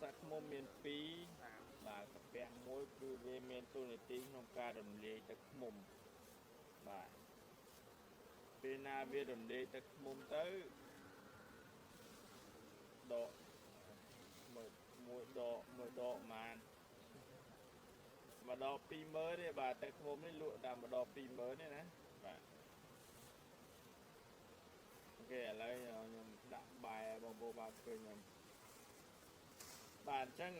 សាក់មុំមាន2បាទកាពះមួយគឺវាមានទូនាទីក្នុងការរំលាយទឹកឃ្មុំបាទពេលណាវារំលាយទឹកឃ្មុំទៅដកមួយដកបានម្ដង20000ទេបាទទឹកឃ្មុំនេះលក់តាមម្ដង20000ទេណាបាទអូខេឥឡូវខ្ញុំដាក់បាយបងប្អូនបានឃើញខ្ញុំបាទអញ្ចឹង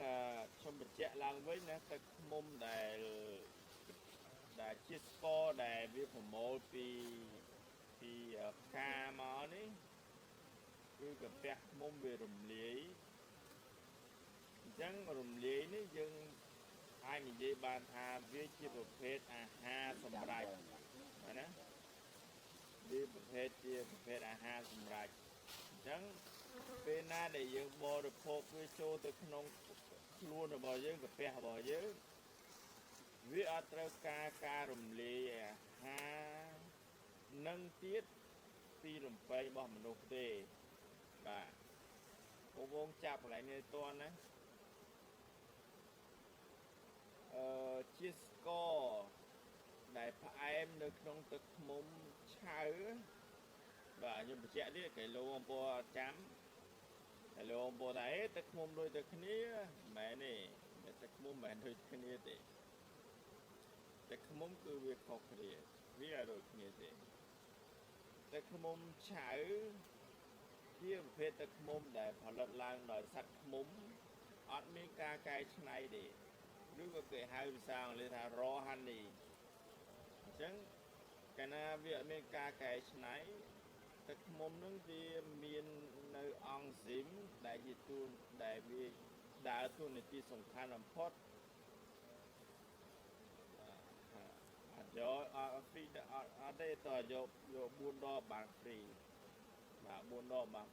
ខ្ញុំបញ្ជាក់ឡើងវិញណាទឹកឃ្មុំដែលជាស្ករដែលវាប្រមូលពីផ្កាមកនេះគឺកាពះឃ្មុំវារំលាយអញ្ចឹងរំលាយនេះយើងអាចនិយាយបានថាវាជាប្រភេទអាហារសម្រាប់ណាវាជាប្រភេទអាហារសម្រាប់អញ្ចឹងពេលណាដែលយើងបរិភោគវាចូលទៅក្នុងខ្លួនរបស់យើងកាពះរបស់យើងវាអត់ត្រូវការរំលាយអាហារនឹងទៀតពីរំពេងរបស់មនុស្សទេបាទបងប្អូនចាប់កន្លែងនេះតន់ណាជាស្ករដែលផ្អែមនៅក្នុងទឹកឃ្មុំឆៅបាទខ្ញុំបញ្ជាក់ទៀតគេលោកបងប្អូនអត់ចាំគេលោកបងប្អូនថាទឹកឃ្មុំដូចតែគ្នាមិនមែនទេទឹកឃ្មុំមិនមែនដូចគ្នាទេទឹកឃ្មុំគឺវាខុសគ្នាវាអត់ដូចគ្នាទេទឹកឃ្មុំឆៅជាប្រភេទទឹកឃ្មុំដែលផលិតឡើងដោយសត្វឃ្មុំអត់មានការកែច្នៃទេឬក៏គេហៅភាសាអង់គ្លេសថា raw honey អញ្ចឹងកាលណាវាអត់មានការកែច្នៃទឹកឃ្មុំនឹងវាមាននៅអង់ស៊ីមដែលជាដែលវាដើរតួនាទីសំខាន់បំផុតអត់យកអត់ទេតយក4ដបបានហ្វ្រីបាទ4ដបបាន